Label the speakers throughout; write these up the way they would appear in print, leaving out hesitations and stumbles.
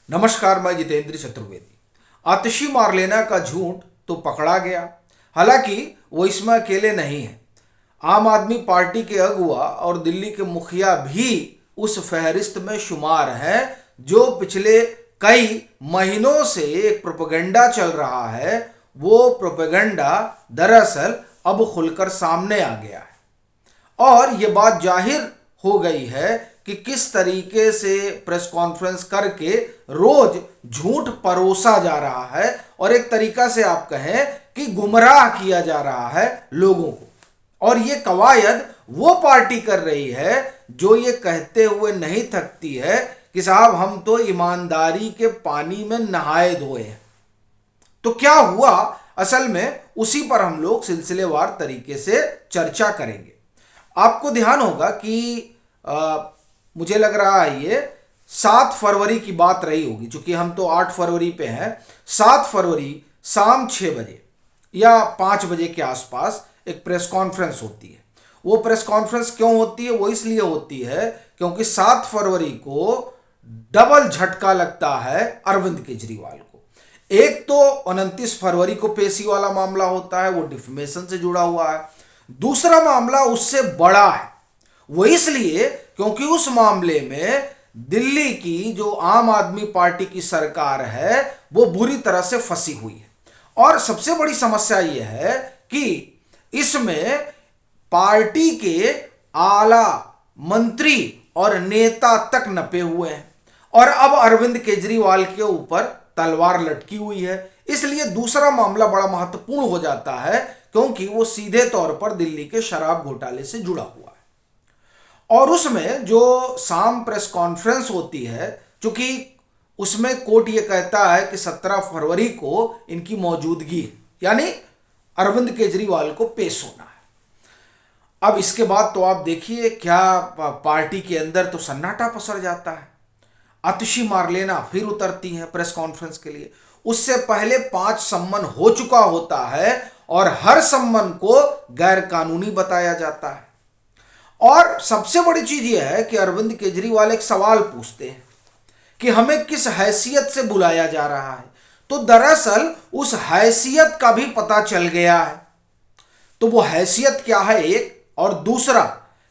Speaker 1: नमस्कार, मैं जितेंद्र चतुर्वेदी। आतिशी मार्लेना का झूठ तो पकड़ा गया। हालांकि वो इसमें अकेले नहीं है। आम आदमी पार्टी के अगुवा और दिल्ली के मुखिया भी उस फहरिस्त में शुमार हैं, जो पिछले कई महीनों से एक प्रोपेगेंडा चल रहा है। वो प्रोपेगेंडा दरअसल अब खुलकर सामने आ गया है और ये बात जाहिर हो गई है कि किस तरीके से प्रेस कॉन्फ्रेंस करके रोज झूठ परोसा जा रहा है और एक तरीका से आप कहें कि गुमराह किया जा रहा है लोगों को। और ये कवायद वो पार्टी कर रही है जो ये कहते हुए नहीं थकती है कि साहब हम तो ईमानदारी के पानी में नहाए धोए हैं। तो क्या हुआ असल में, उसी पर हम लोग सिलसिलेवार तरीके से चर्चा करेंगे। आपको ध्यान होगा कि मुझे लग रहा है ये 7 फरवरी की बात रही होगी, चूंकि हम तो 8 फरवरी पे हैं। 7 फरवरी शाम 6 बजे या 5 बजे के आसपास एक प्रेस कॉन्फ्रेंस होती है। वो प्रेस कॉन्फ्रेंस क्यों होती है? वो इसलिए होती है क्योंकि 7 फरवरी को डबल झटका लगता है अरविंद केजरीवाल को। एक तो 29 फरवरी को पेशी वाला मामला होता है, वो डिफेमेशन से जुड़ा हुआ है। दूसरा मामला उससे बड़ा है। वो इसलिए क्योंकि उस मामले में दिल्ली की जो आम आदमी पार्टी की सरकार है वो बुरी तरह से फंसी हुई है। और सबसे बड़ी समस्या यह है कि इसमें पार्टी के आला मंत्री और नेता तक नपे हुए हैं और अब अरविंद केजरीवाल के ऊपर तलवार लटकी हुई है। इसलिए दूसरा मामला बड़ा महत्वपूर्ण हो जाता है क्योंकि वो सीधे तौर पर दिल्ली के शराब घोटाले से जुड़ा हुआ है। और उसमें जो शाम प्रेस कॉन्फ्रेंस होती है, चूंकि उसमें कोर्ट ये कहता है कि 17 फरवरी को इनकी मौजूदगी है, यानी अरविंद केजरीवाल को पेश होना है। अब इसके बाद तो आप देखिए क्या पार्टी के अंदर तो सन्नाटा पसर जाता है। आतिशी मार्लेना फिर उतरती हैं प्रेस कॉन्फ्रेंस के लिए। उससे पहले 5 सम्मन हो चुका होता है और हर सम्मन को गैर कानूनी बताया जाता है। और सबसे बड़ी चीज यह है कि अरविंद केजरीवाल एक सवाल पूछते हैं कि हमें किस हैसियत से बुलाया जा रहा है। तो दरअसल उस हैसियत का भी पता चल गया है। तो वो हैसियत क्या है एक, और दूसरा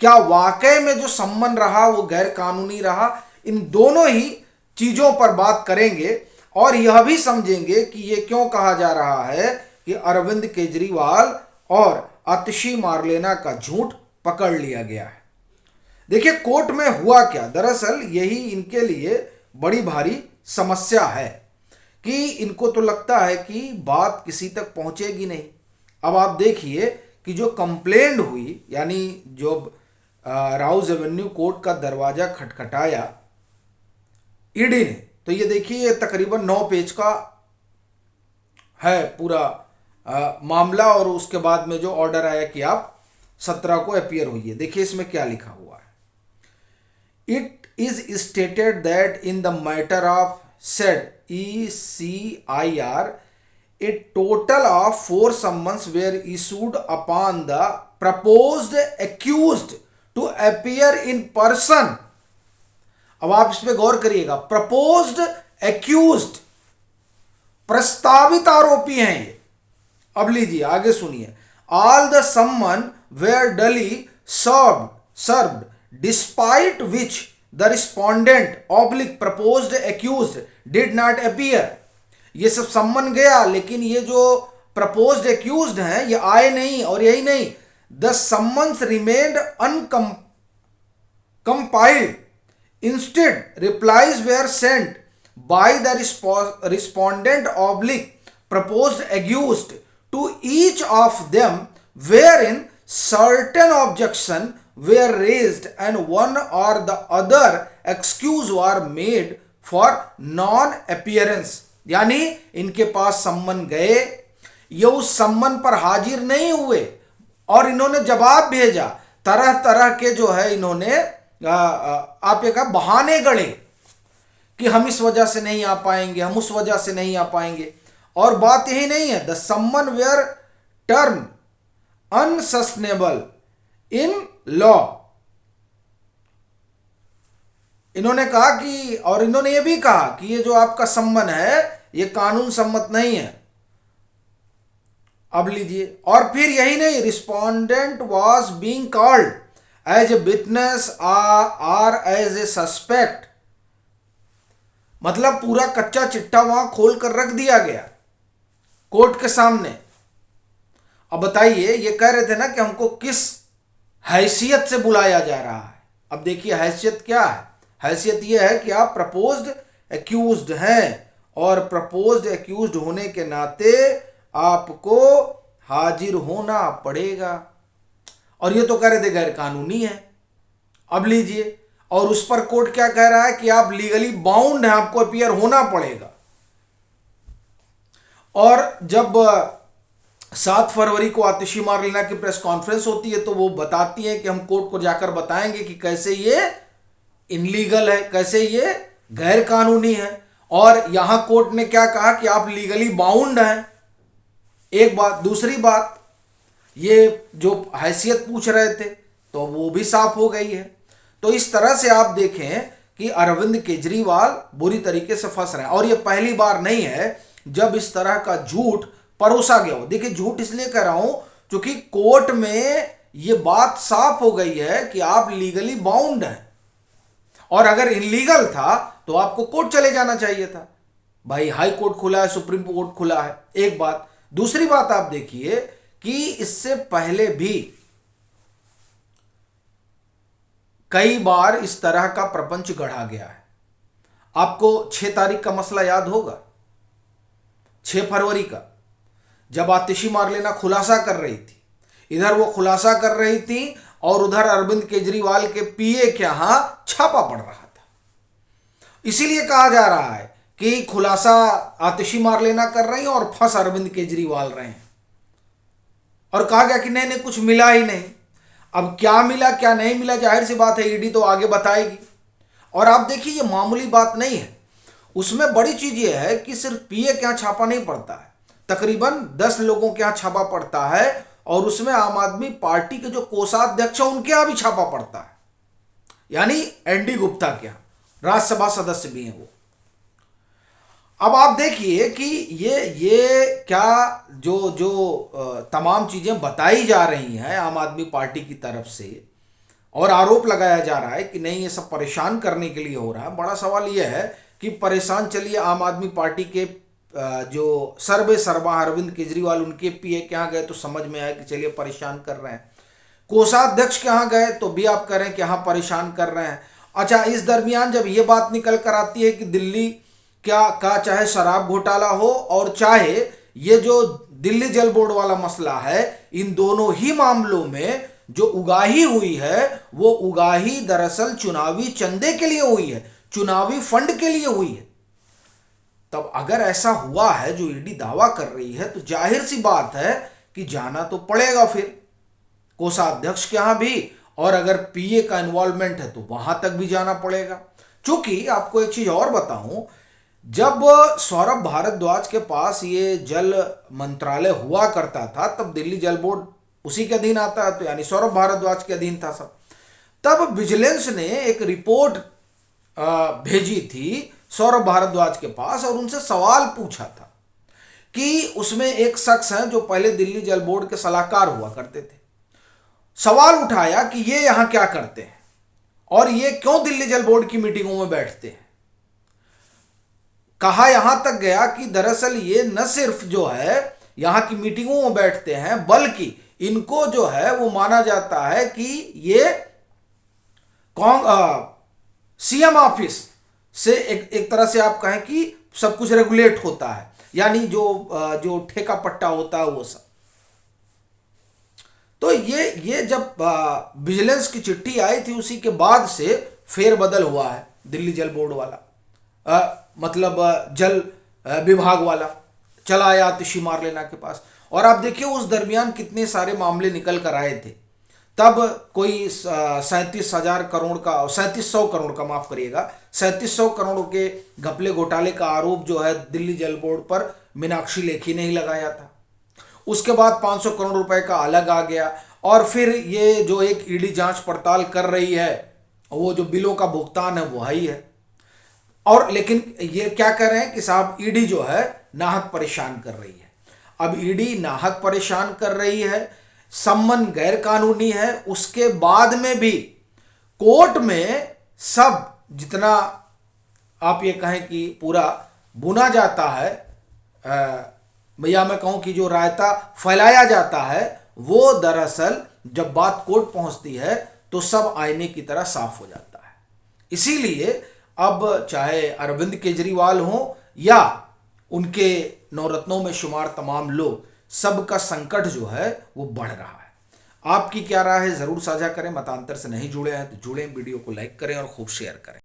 Speaker 1: क्या वाकई में जो सम्मन रहा वो गैर कानूनी रहा। इन दोनों ही चीजों पर बात करेंगे और यह भी समझेंगे कि ये क्यों कहा जा रहा है कि अरविंद केजरीवाल और आतिशी मार्लेना का झूठ पकड़ लिया गया है। देखिए कोर्ट में हुआ क्या, दरअसल यही इनके लिए बड़ी भारी समस्या है कि इनको तो लगता है कि बात किसी तक पहुंचेगी नहीं। अब आप देखिए कि जो कंप्लेंट हुई, यानी जो राउज एवेन्यू कोर्ट का दरवाजा खटखटाया ईडी ने, तो ये देखिए तकरीबन 9 पेज का है पूरा मामला। और उसके बाद में जो ऑर्डर आया कि आप 17 को अपीयर हुई। देखिए इसमें क्या लिखा हुआ है। It is stated that in the matter of said ECIR a total of 4 summons were issued upon the proposed accused to appear in person। अब आप इस पे गौर करिएगा, प्रपोज्ड एक्यूज्ड, प्रस्तावित आरोपी हैं ये। अब लीजिए आगे सुनिए। ऑल द सम्मन वेयर डली served despite which the respondent oblique proposed accused did not appear. ये सब सम्मन गया लेकिन ये जो प्रपोज्ड एक्यूज्ड हैं ये आए नहीं। और यही नहीं, the summons remained uncompiled. Instead, replies were sent by the respondent oblique proposed accused to each of them, wherein certain objections were raised and one or the other excuse were made for non-appearance। यानी इनके पास सम्मन गए, ये उस सम्मन पर हाजिर नहीं हुए और इन्होंने जवाब भेजा। तरह तरह के जो है इन्होंने आप ये कहा बहाने गढ़े कि हम इस वजह से नहीं आ पाएंगे, हम उस वजह से नहीं आ पाएंगे। और बात यही नहीं है, the summon were term unsustainable in law. इन्होंने कहा कि, और इन्होंने ये भी कहा कि ये जो आपका सम्मन है ये कानून सम्मत नहीं है। अब लीजिए, और फिर यही नहीं, respondent was being called as a witness or as a suspect, मतलब पूरा कच्चा चिट्ठा वहां खोल कर रख दिया गया कोर्ट के सामने। अब बताइए, ये कह रहे थे ना कि हमको किस हैसियत से बुलाया जा रहा है। अब देखिए हैसियत क्या है। हैसियत यह है कि आप प्रपोज्ड एक्यूज्ड हैं, और प्रपोज्ड एक्यूज्ड होने के नाते आपको हाजिर होना पड़ेगा, और ये तो कह रहे थे गैर कानूनी है। अब लीजिए, और उस पर कोर्ट क्या कह रहा है कि आप लीगली बाउंड हैं, आपको अपीयर होना पड़ेगा। और जब 7 फरवरी को आतिशी मार्लेना की प्रेस कॉन्फ्रेंस होती है तो वो बताती है कि हम कोर्ट को जाकर बताएंगे कि कैसे ये इनलीगल है, कैसे ये गैर कानूनी है। और यहां कोर्ट ने क्या कहा कि आप लीगली बाउंड हैं, एक बात। दूसरी बात, ये जो हैसियत पूछ रहे थे तो वो भी साफ हो गई है। तो इस तरह से आप देखें कि अरविंद केजरीवाल बुरी तरीके से फंस रहे हैं, और ये पहली बार नहीं है जब इस तरह का झूठ परोसा गया हो। देखिए, झूठ इसलिए कह रहा हूं क्योंकि कोर्ट में ये बात साफ हो गई है कि आप लीगली बाउंड हैं, और अगर इनलीगल था तो आपको कोर्ट चले जाना चाहिए था। भाई, हाई कोर्ट खुला है, सुप्रीम कोर्ट खुला है, एक बात। दूसरी बात आप देखिए कि इससे पहले भी कई बार इस तरह का प्रपंच गढ़ा गया है। आपको 6 तारीख का मसला याद होगा, 6 फरवरी का, जब आतिशी मार्लेना खुलासा कर रही थी। इधर वो खुलासा कर रही थी और उधर अरविंद केजरीवाल के पीए के यहां छापा पड़ रहा था। इसीलिए कहा जा रहा है कि खुलासा आतिशी मार्लेना कर रही हैं और फंस अरविंद केजरीवाल रहे हैं। और कहा गया कि नहीं नहीं, कुछ मिला ही नहीं। अब क्या मिला क्या नहीं मिला, जाहिर सी बात है ईडी तो आगे बताएगी। और आप देखिए, ये मामूली बात नहीं है, उसमें बड़ी चीज ये है कि सिर्फ पीए के यहां छापा नहीं पड़ता है, तकरीबन 10 लोगों के यहां छापा पड़ता है, और उसमें आम आदमी पार्टी के जो कोषाध्यक्ष हैं उनके यहां भी छापा पड़ता है, यानी एनडी गुप्ता के यहां, राज्यसभा सदस्य भी हैं वो। अब आप देखिए कि ये क्या जो जो तमाम चीजें बताई जा रही हैं आम आदमी पार्टी की तरफ से, और आरोप लगाया जा रहा है कि नहीं ये सब परेशान करने के लिए हो रहा है। बड़ा सवाल यह है कि परेशान, चलिए आम आदमी पार्टी के जो सर्वे सर्वा अरविंद केजरीवाल उनके पीए के यहाँ गए तो समझ में आया कि चलिए परेशान कर रहे हैं, कोषाध्यक्ष के यहाँ गए तो भी आप कह रहे हैं कि हाँ परेशान कर रहे हैं। अच्छा, इस दरमियान जब ये बात निकल कर आती है कि दिल्ली क्या का चाहे शराब घोटाला हो और चाहे ये जो दिल्ली जल बोर्ड वाला मसला है, इन दोनों ही मामलों में जो उगाही हुई है वो उगाही दरअसल चुनावी चंदे के लिए हुई है, चुनावी फंड के लिए हुई है। तब अगर ऐसा हुआ है जो ईडी दावा कर रही है तो जाहिर सी बात है कि जाना तो पड़ेगा फिर कोषाध्यक्ष के यहां भी, और अगर पीए का इन्वॉल्वमेंट है तो वहां तक भी जाना पड़ेगा। चूंकि आपको एक चीज और बताऊं, जब सौरभ भारद्वाज के पास ये जल मंत्रालय हुआ करता था तब दिल्ली जल बोर्ड उसी के अधीन आता है, तो यानी सौरभ भारद्वाज के अधीन था सब। तब विजिलेंस ने एक रिपोर्ट भेजी थी सौरभ भारद्वाज के पास और उनसे सवाल पूछा था कि उसमें एक शख्स है जो पहले दिल्ली जल बोर्ड के सलाहकार हुआ करते थे। सवाल उठाया कि ये यहां क्या करते हैं और ये क्यों दिल्ली जल बोर्ड की मीटिंगों में बैठते हैं। कहा यहां तक गया कि दरअसल ये न सिर्फ जो है यहां की मीटिंगों में बैठते हैं, बल्कि इनको जो है वो माना जाता है कि ये सीएम ऑफिस से एक तरह से आप कहें कि सब कुछ रेगुलेट होता है, यानी जो ठेका पट्टा होता है वो सब। तो ये जब विजिलेंस की चिट्ठी आई थी उसी के बाद से फेरबदल हुआ है दिल्ली जल बोर्ड वाला, मतलब जल विभाग वाला चला आया आतिशी मार्लेना के पास। और आप देखिए उस दरमियान कितने सारे मामले निकल कर आए थे। तब कोई 37,000 करोड़ का, 3700 करोड़ का, माफ करिएगा, 3700 करोड़ के घपले घोटाले का आरोप जो है दिल्ली जल बोर्ड पर मीनाक्षी लेखी ने ही लगाया था। उसके बाद 500 करोड़ रुपए का अलग आ गया, और फिर ये जो एक ईडी जांच पड़ताल कर रही है वो जो बिलों का भुगतान है वो ही है। और लेकिन ये क्या कर रहे हैं कि साहब ईडी जो है नाहक परेशान कर रही है। अब ईडी नाहक परेशान कर रही है, सम्मन गैर कानूनी है, उसके बाद में भी कोर्ट में सब जितना आप ये कहें कि पूरा बुना जाता है, भैया मैं कहूं कि जो रायता फैलाया जाता है, वो दरअसल जब बात कोर्ट पहुंचती है तो सब आईने की तरह साफ हो जाता है। इसीलिए अब चाहे अरविंद केजरीवाल हो या उनके नवरत्नों में शुमार तमाम लोग, सबका संकट जो है वो बढ़ रहा है। आपकी क्या राय है जरूर साझा करें। मतांतर से नहीं जुड़े हैं तो जुड़ें, वीडियो को लाइक करें और खूब शेयर करें।